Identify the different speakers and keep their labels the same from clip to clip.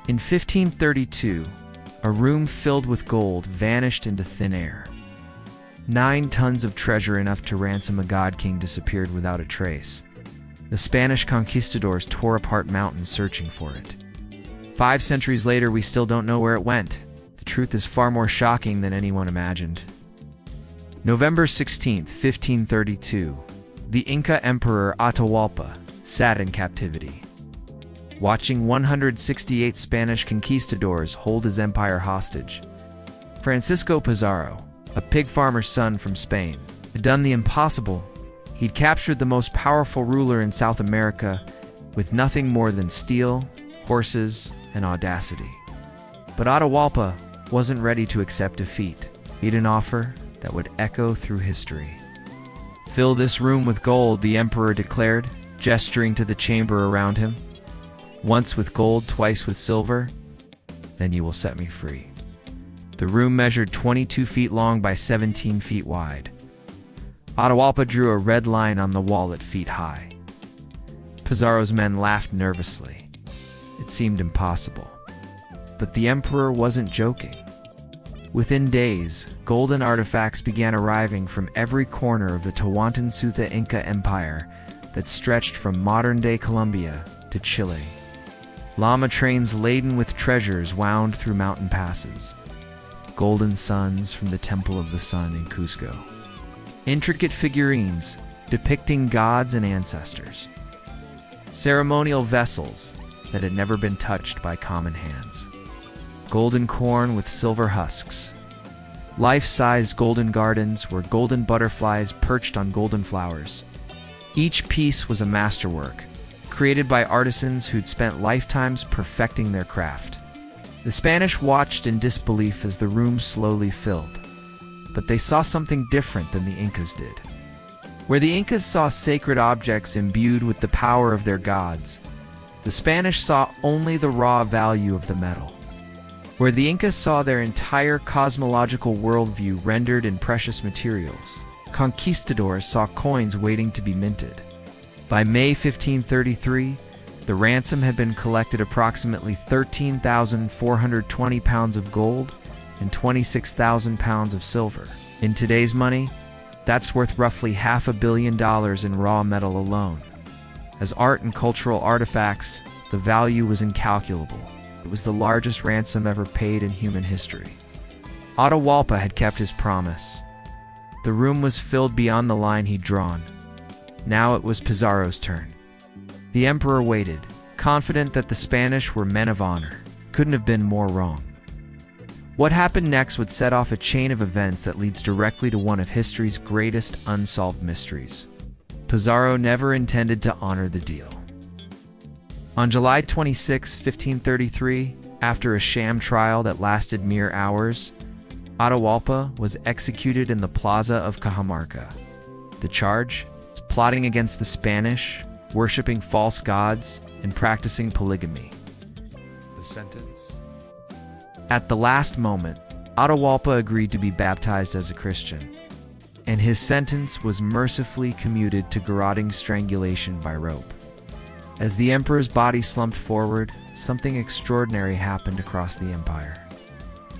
Speaker 1: In 1532, a room filled with gold vanished into thin air. 9 tons of treasure enough to ransom a god king disappeared without a trace. The Spanish conquistadors tore apart mountains searching for it. 5 centuries later, we still don't know where it went. The truth is far more shocking than anyone imagined. November 16, 1532, the Inca Emperor Atahualpa sat in captivity, watching 168 Spanish conquistadors hold his empire hostage. Francisco Pizarro, a pig farmer's son from Spain, had done the impossible. He'd captured the most powerful ruler in South America with nothing more than steel, horses, and audacity. But Atahualpa wasn't ready to accept defeat. He had an offer that would echo through history. "Fill this room with gold," the emperor declared, gesturing to the chamber around him. "Once with gold, twice with silver, then you will set me free." The room measured 22 feet long by 17 feet wide. Atahualpa drew a red line on the wall at feet high. Pizarro's men laughed nervously. It seemed impossible. But the emperor wasn't joking. Within days, golden artifacts began arriving from every corner of the Tawantinsuyu Inca Empire that stretched from modern-day Colombia to Chile. Llama trains laden with treasures wound through mountain passes. Golden suns from the Temple of the Sun in Cusco. Intricate figurines depicting gods and ancestors. Ceremonial vessels that had never been touched by common hands. Golden corn with silver husks. Life-sized golden gardens where golden butterflies perched on golden flowers. Each piece was a masterwork, created by artisans who'd spent lifetimes perfecting their craft. The Spanish watched in disbelief as the room slowly filled. But they saw something different than the Incas did. Where the Incas saw sacred objects imbued with the power of their gods, the Spanish saw only the raw value of the metal. Where the Incas saw their entire cosmological worldview rendered in precious materials, conquistadors saw coins waiting to be minted. By May 1533, the ransom had been collected: approximately 13,420 pounds of gold and 26,000 pounds of silver. In today's money, that's worth roughly $500 million in raw metal alone. As art and cultural artifacts, the value was incalculable. It was the largest ransom ever paid in human history. Atahualpa had kept his promise. The room was filled beyond the line he'd drawn. Now it was Pizarro's turn. The emperor waited, confident that the Spanish were men of honor. Couldn't have been more wrong. What happened next would set off a chain of events that leads directly to one of history's greatest unsolved mysteries. Pizarro never intended to honor the deal. On July 26, 1533, after a sham trial that lasted mere hours, Atahualpa was executed in the Plaza of Cajamarca. The charge? Plotting against the Spanish, worshipping false gods, and practicing polygamy. The sentence? At the last moment, Atahualpa agreed to be baptized as a Christian, and his sentence was mercifully commuted to garroting strangulation by rope. As the emperor's body slumped forward, something extraordinary happened across the empire.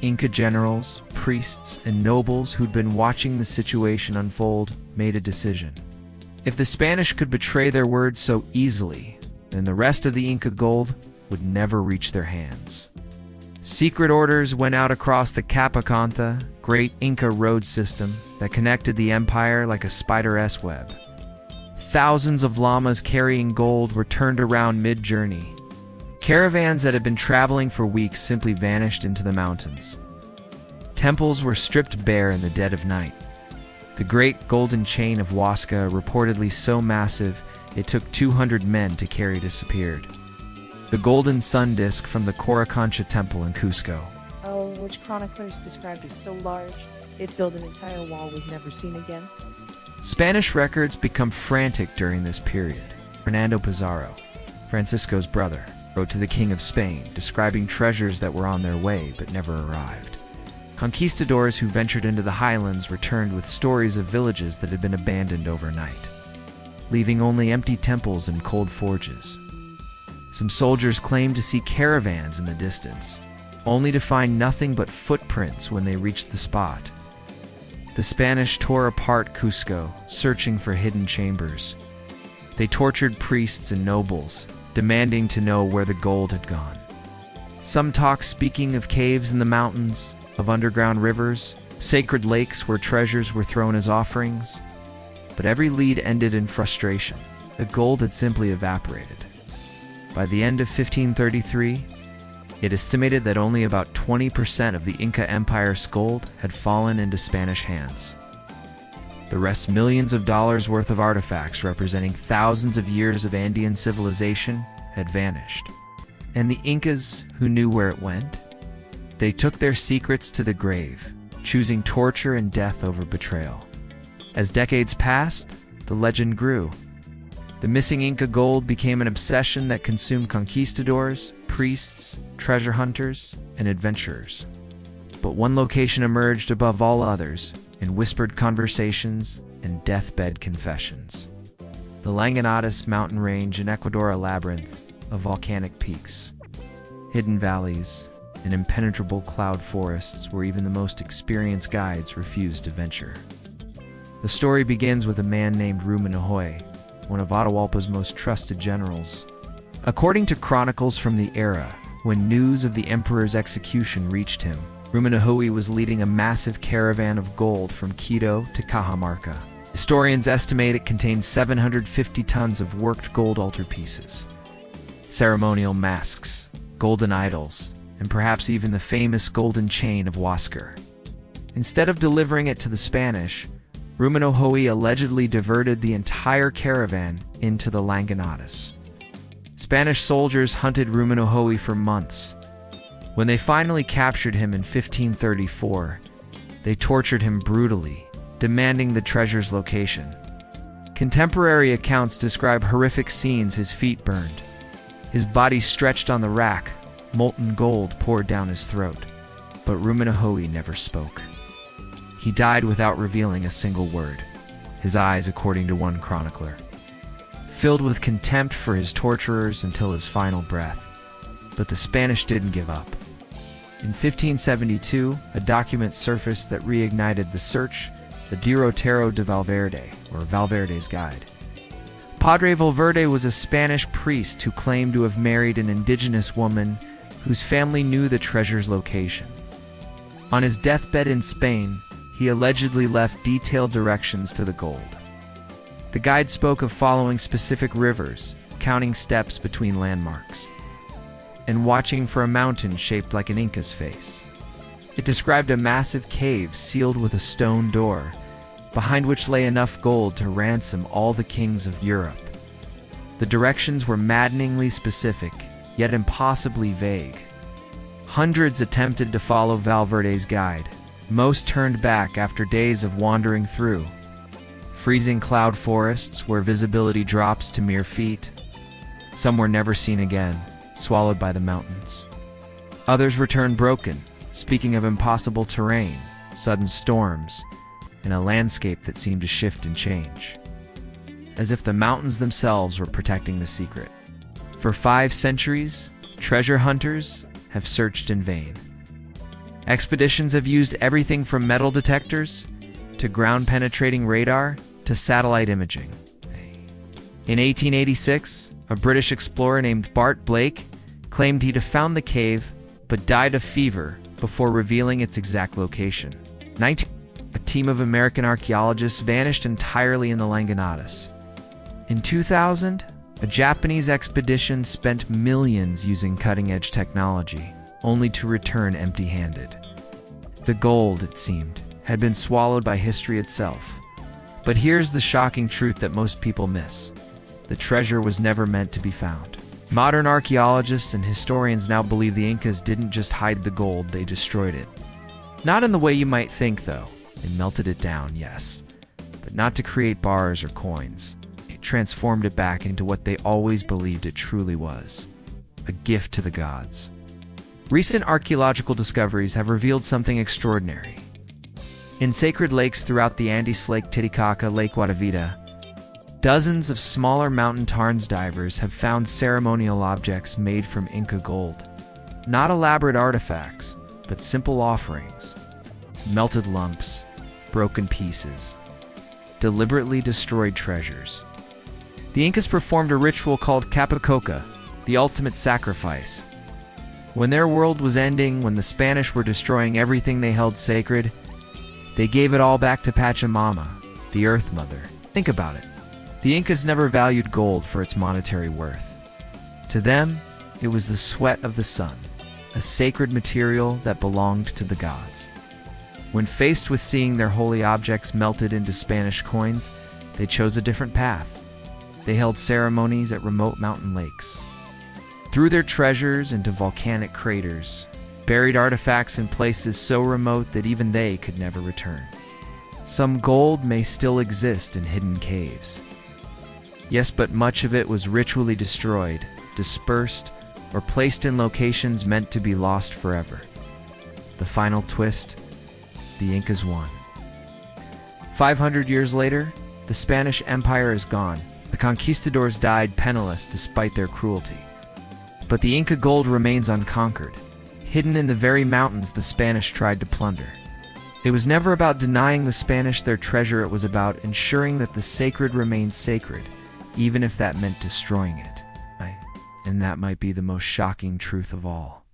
Speaker 1: Inca generals, priests, and nobles who'd been watching the situation unfold made a decision. If the Spanish could betray their word so easily, then the rest of the Inca gold would never reach their hands. Secret orders went out across the Capacantha, great Inca road system that connected the empire like a spider's web. Thousands of llamas carrying gold were turned around mid-journey. Caravans that had been traveling for weeks simply vanished into the mountains. Temples were stripped bare in the dead of night. The great golden chain of Huasca, reportedly so massive it took 200 men to carry, disappeared. The golden sun disk from the Coricancha temple in Cusco,
Speaker 2: which chroniclers described as so large it filled an entire wall, was never seen again.
Speaker 1: Spanish records become frantic during this period. Fernando Pizarro, Francisco's brother, wrote to the King of Spain, describing treasures that were on their way but never arrived. Conquistadors who ventured into the highlands returned with stories of villages that had been abandoned overnight, leaving only empty temples and cold forges. Some soldiers claimed to see caravans in the distance, only to find nothing but footprints when they reached the spot. The Spanish tore apart Cusco, searching for hidden chambers. They tortured priests and nobles, demanding to know where the gold had gone. Some talk speaking of caves in the mountains, of underground rivers, sacred lakes where treasures were thrown as offerings. But every lead ended in frustration. The gold had simply evaporated. By the end of 1533, it estimated that only about 20% of the Inca Empire's gold had fallen into Spanish hands. The rest, millions of dollars worth of artifacts representing thousands of years of Andean civilization, had vanished. And the Incas, who knew where it went? They took their secrets to the grave, choosing torture and death over betrayal. As decades passed, the legend grew. The missing Inca gold became an obsession that consumed conquistadors, priests, treasure hunters, and adventurers. But one location emerged above all others in whispered conversations and deathbed confessions. The Languedones mountain range in Ecuador, a labyrinth of volcanic peaks, hidden valleys, and impenetrable cloud forests where even the most experienced guides refused to venture. The story begins with a man named Rumanahoy, one of Atahualpa's most trusted generals. According to chronicles from the era, when news of the emperor's execution reached him, Rumanahoy was leading a massive caravan of gold from Quito to Cajamarca. Historians estimate it contained 750 tons of worked gold altarpieces, ceremonial masks, golden idols, and perhaps even the famous golden chain of Huáscar. Instead of delivering it to the Spanish, Rumanahoy allegedly diverted the entire caravan into the Languedones. Spanish soldiers hunted Rumanahoy for months. When they finally captured him in 1534, they tortured him brutally, demanding the treasure's location. Contemporary accounts describe horrific scenes: his feet burned, his body stretched on the rack, molten gold poured down his throat. But Rumanahoy never spoke. He died without revealing a single word, his eyes, according to one chronicler, filled with contempt for his torturers until his final breath. But the Spanish didn't give up. In 1572, a document surfaced that reignited the search, the Derrotero de Valverde, or Valverde's Guide. Padre Valverde was a Spanish priest who claimed to have married an indigenous woman whose family knew the treasure's location. On his deathbed in Spain, he allegedly left detailed directions to the gold. The guide spoke of following specific rivers, counting steps between landmarks, and watching for a mountain shaped like an Inca's face. It described a massive cave sealed with a stone door, behind which lay enough gold to ransom all the kings of Europe. The directions were maddeningly specific, yet impossibly vague. Hundreds attempted to follow Valverde's guide. Most turned back after days of wandering through freezing cloud forests where visibility drops to mere feet. Some were never seen again, swallowed by the mountains. Others returned broken, speaking of impossible terrain, sudden storms, and a landscape that seemed to shift and change, as if the mountains themselves were protecting the secret. For 5 centuries, treasure hunters have searched in vain. Expeditions have used everything from metal detectors to ground-penetrating radar to satellite imaging. In 1886, a British explorer named Bart Blake claimed he'd found the cave but died of fever before revealing its exact location. A team of American archaeologists vanished entirely in the Languedones. In 2000, a Japanese expedition spent millions using cutting-edge technology, only to return empty-handed. The gold, it seemed, had been swallowed by history itself. But here's the shocking truth that most people miss. The treasure was never meant to be found. Modern archaeologists and historians now believe the Incas didn't just hide the gold, they destroyed it. Not in the way you might think, though. They melted it down, yes, but not to create bars or coins. They transformed it back into what they always believed it truly was: a gift to the gods. Recent archaeological discoveries have revealed something extraordinary. In sacred lakes throughout the Andes, Lake Titicaca, Lake Guatavita, Dozens of smaller mountain tarns divers have found ceremonial objects made from Inca gold. Not elaborate artifacts, but simple offerings. Melted lumps, broken pieces, deliberately destroyed treasures. The Incas performed a ritual called Capicoca, the ultimate sacrifice. When their world was ending, when the Spanish were destroying everything they held sacred, they gave it all back to Pachamama, the Earth Mother. Think about it. The Incas never valued gold for its monetary worth. To them, it was the sweat of the sun, a sacred material that belonged to the gods. When faced with seeing their holy objects melted into Spanish coins, they chose a different path. They held ceremonies at remote mountain lakes, threw their treasures into volcanic craters, buried artifacts in places so remote that even they could never return. Some gold may still exist in hidden caves. Yes, but much of it was ritually destroyed, dispersed, or placed in locations meant to be lost forever. The final twist: the Incas won. 500 years later, the Spanish Empire is gone. The conquistadors died penniless despite their cruelty. But the Inca gold remains unconquered, hidden in the very mountains the Spanish tried to plunder. It was never about denying the Spanish their treasure, it was about ensuring that the sacred remained sacred, even if that meant destroying it. And that might be the most shocking truth of all.